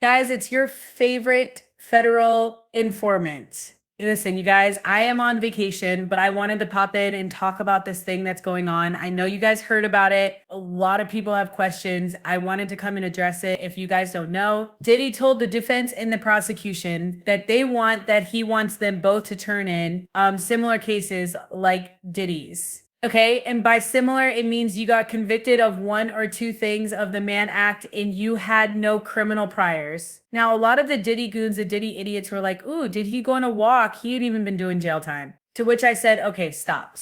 Guys, it's your favorite federal informant. Listen, you guys, I am on vacation, but I wanted to pop in and talk about this thing that's going on. I know you guys heard about it. A lot of people have questions. I wanted to come and address it. If you guys don't know, Diddy told the defense and the prosecution that he wants them both to turn in similar cases like Diddy's. Okay, and by similar, it means you got convicted of one or two things of the Mann Act and you had no criminal priors. Now, a lot of the Diddy goons, the Diddy idiots were like, ooh, did he go on a walk? He had even been doing jail time. To which I said, okay, stop.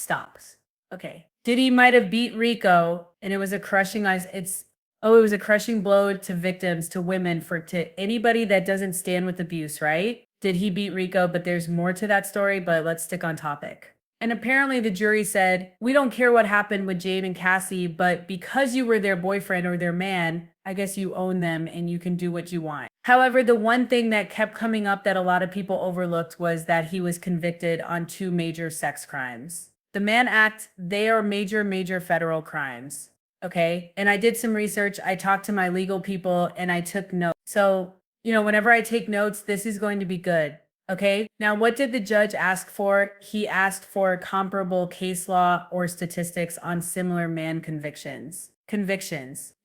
Okay. Diddy might have beat Rico and it was a crushing it was a crushing blow to victims, to women, to anybody that doesn't stand with abuse, right? Did he beat Rico? But there's more to that story, but let's stick on topic. And apparently the jury said, we don't care what happened with Jade and Cassie, but because you were their boyfriend or their man, I guess you own them and you can do what you want. However, the one thing that kept coming up that a lot of people overlooked was that he was convicted on two major sex crimes. The Mann Act, they are major federal crimes. Okay. And I did some research. I talked to my legal people and I took notes. So, whenever I take notes, this is going to be good. Okay, now what did the judge ask for? He asked for comparable case law or statistics on similar Mann convictions.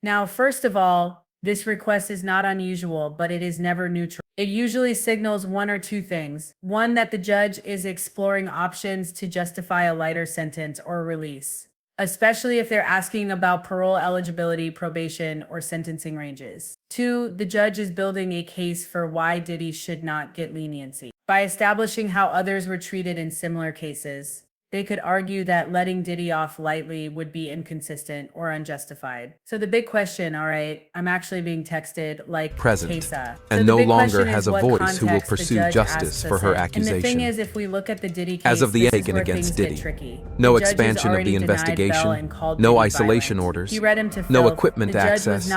Now, first of all, this request is not unusual, but it is never neutral. It usually signals one or two things. One, that the judge is exploring options to justify a lighter sentence or release, especially if they're asking about parole eligibility, probation, or sentencing ranges. Two, the judge is building a case for why Diddy should not get leniency. By establishing how others were treated in similar cases, they could argue that letting Diddy off lightly would be inconsistent or unjustified. So the big question, all right, I'm actually being texted like present Tesa. and no longer has a voice who will pursue justice for her accusation. And the thing is, if we look at the Diddy case, as of the taken against Diddy, no expansion of the investigation, no isolation orders, no equipment access,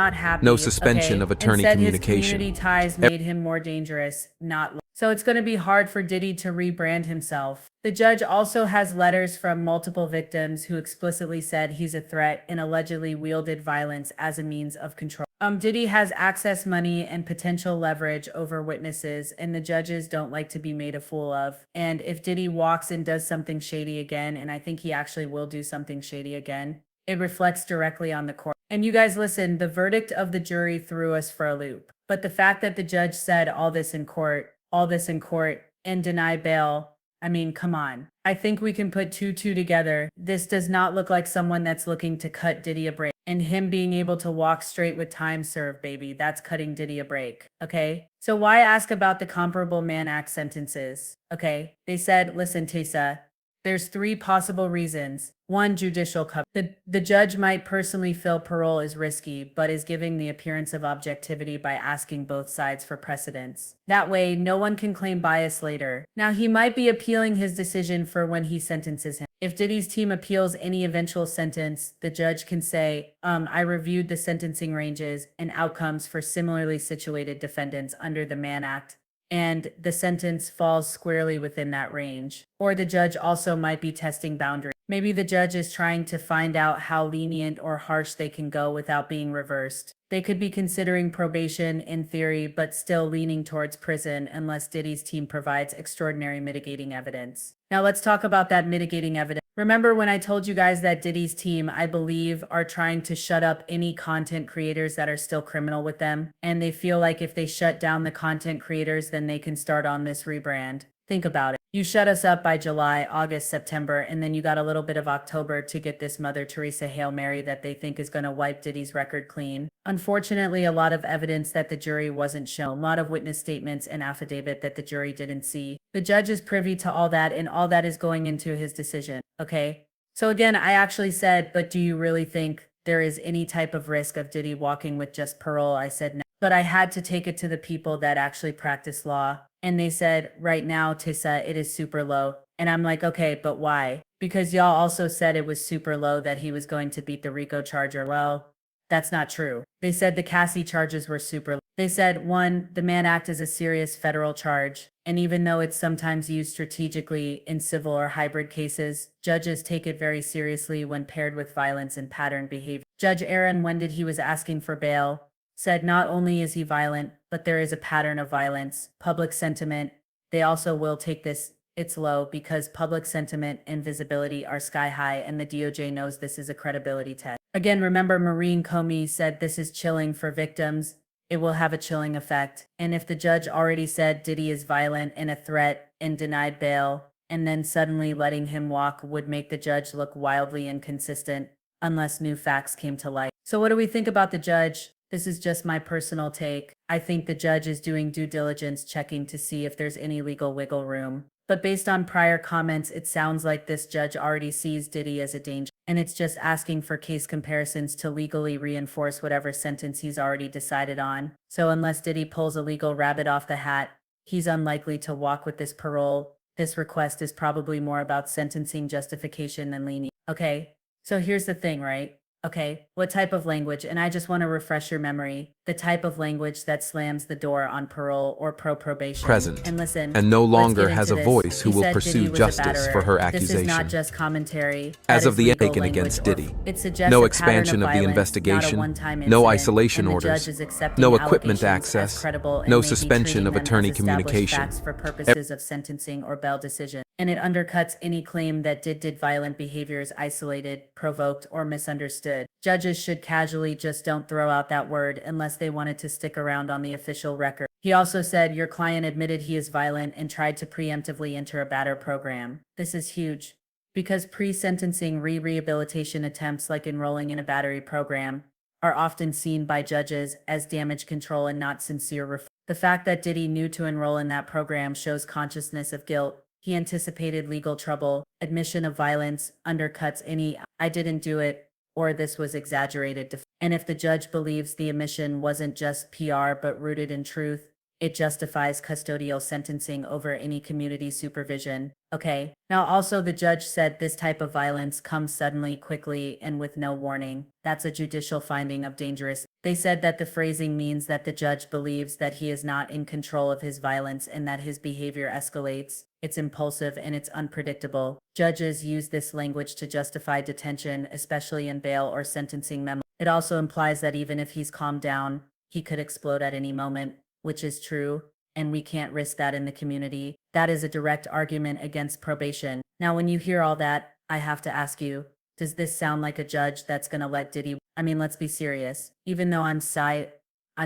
no suspension of attorney communication. His community ties made him more dangerous, not less. So it's going to be hard for Diddy to rebrand himself. The judge also has letters from multiple victims who explicitly said he's a threat and allegedly wielded violence as a means of control. Diddy has access money and potential leverage over witnesses, and the judges don't like to be made a fool of. And if Diddy walks and does something shady again, and I think he actually will do something shady again, it reflects directly on the court. And you guys listen, the verdict of the jury threw us for a loop. But the fact that the judge said all this in court, and deny bail, I mean, come on. I think we can put two together. This does not look like someone that's looking to cut Diddy a break. And him being able to walk straight with time served, baby, that's cutting Diddy a break, okay? So why ask about the comparable Mann Act sentences? Okay, they said, listen, Tesa, there's three possible reasons. One, judicial cover. The judge might personally feel parole is risky, but is giving the appearance of objectivity by asking both sides for precedence. That way, no one can claim bias later. Now, he might be appealing his decision for when he sentences him. If Diddy's team appeals any eventual sentence, the judge can say, I reviewed the sentencing ranges and outcomes for similarly situated defendants under the Mann Act, and the sentence falls squarely within that range. Or the judge also might be testing boundaries. Maybe the judge is trying to find out how lenient or harsh they can go without being reversed. They could be considering probation in theory, but still leaning towards prison unless Diddy's team provides extraordinary mitigating evidence. Now let's talk about that mitigating evidence. Remember when I told you guys that Diddy's team, I believe, are trying to shut up any content creators that are still criminal with them? And they feel like if they shut down the content creators, then they can start on this rebrand. Think about it. You shut us up by July, August, September, and then you got a little bit of October to get this Mother Teresa Hail Mary that they think is going to wipe Diddy's record clean. Unfortunately, a lot of evidence that the jury wasn't shown, a lot of witness statements and affidavit that the jury didn't see. The judge is privy to all that, and all that is going into his decision, okay? So again, I actually said, but do you really think there is any type of risk of Diddy walking with just parole? I said no. But I had to take it to the people that actually practice law. And they said, right now, Tessa, it is super low. And I'm like, okay, but why? Because y'all also said it was super low that he was going to beat the Rico charger. Well, that's not true. They said the Cassie charges were super low. They said, one, the Mann Act is a serious federal charge. And even though it's sometimes used strategically in civil or hybrid cases, judges take it very seriously when paired with violence and pattern behavior. Judge Aaron, when he was asking for bail, said not only is he violent, but there is a pattern of violence. Public sentiment, they also will take this. It's low because public sentiment and visibility are sky high, and the DOJ knows this is a credibility test. Again, remember Maureen Comey said this is chilling for victims. It will have a chilling effect. And if the judge already said Diddy is violent and a threat and denied bail, and then suddenly letting him walk would make the judge look wildly inconsistent unless new facts came to light. So what do we think about the judge? This is just my personal take. I think the judge is doing due diligence checking to see if there's any legal wiggle room. But based on prior comments, it sounds like this judge already sees Diddy as a danger, and it's just asking for case comparisons to legally reinforce whatever sentence he's already decided on. So unless Diddy pulls a legal rabbit off the hat, he's unlikely to walk with this parole. This request is probably more about sentencing justification than lenient. Okay, so here's the thing, right? Okay, what type of language? And I just want to refresh your memory. The type of language that slams the door on parole or probation. Present. And listen, and no longer has a this. voice who He will said pursue Diddy was a justice batterer. for her This accusation. is not just commentary. As That of is the legal taken language against or- Diddy, It suggests no a expansion pattern of the violence, investigation, not a one-time no incident, isolation and the orders, judge is accepting no equipment allegations as access, credible and no may be suspension treating of them as attorney established communication. facts for purposes of sentencing or bail decision. And it undercuts any claim that did violent behaviors isolated, provoked, or misunderstood. Judges should casually just don't throw out that word unless they wanted to stick around on the official record. He also said your client admitted he is violent and tried to preemptively enter a batter program. This is huge because pre-sentencing rehabilitation attempts like enrolling in a battery program are often seen by judges as damage control and not sincere reform. The fact that Diddy knew to enroll in that program shows consciousness of guilt. He anticipated legal trouble. Admission of violence undercuts any "I didn't do it" or "this was exaggerated." And if the judge believes the admission wasn't just PR but rooted in truth, it justifies custodial sentencing over any community supervision. Okay. Now also the judge said this type of violence comes suddenly, quickly, and with no warning. That's a judicial finding of dangerous. They said that the phrasing means that the judge believes that he is not in control of his violence and that his behavior escalates. It's impulsive and it's unpredictable. Judges use this language to justify detention, especially in bail or sentencing memos. It also implies that even if he's calmed down, he could explode at any moment, which is true, and we can't risk that in the community. That is a direct argument against probation. Now, when you hear all that, I have to ask you, does this sound like a judge that's gonna let Diddy? I mean, let's be serious. Even though I'm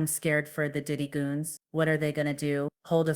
scared for the Diddy goons. What are they gonna do? Hold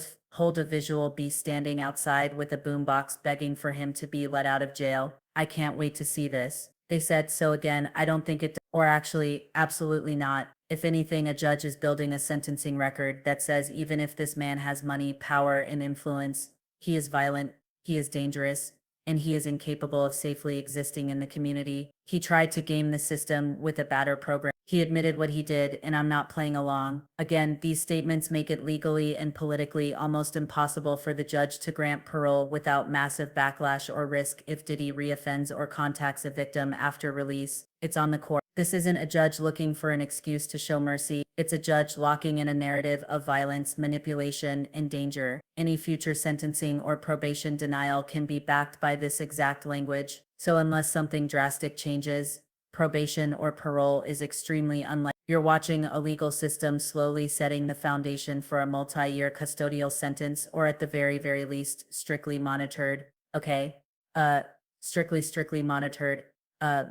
a visual beast standing outside with a boombox begging for him to be let out of jail. I can't wait to see this. They said so again. I don't think it, or actually, absolutely not. If anything, a judge is building a sentencing record that says even if this man has money, power, and influence, he is violent, he is dangerous, and he is incapable of safely existing in the community. He tried to game the system with a batter program. He admitted what he did, and I'm not playing along. Again, these statements make it legally and politically almost impossible for the judge to grant parole without massive backlash or risk if Diddy reoffends or contacts a victim after release. It's on the court. This isn't a judge looking for an excuse to show mercy. It's a judge locking in a narrative of violence, manipulation, and danger. Any future sentencing or probation denial can be backed by this exact language. So unless something drastic changes, probation or parole is extremely unlikely. You're watching a legal system slowly setting the foundation for a multi-year custodial sentence, or at the very, very least, strictly monitored. Okay? Strictly monitored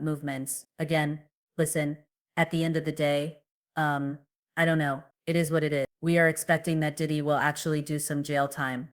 movements. Again, listen, at the end of the day, I don't know. It is what it is. We are expecting that Diddy will actually do some jail time.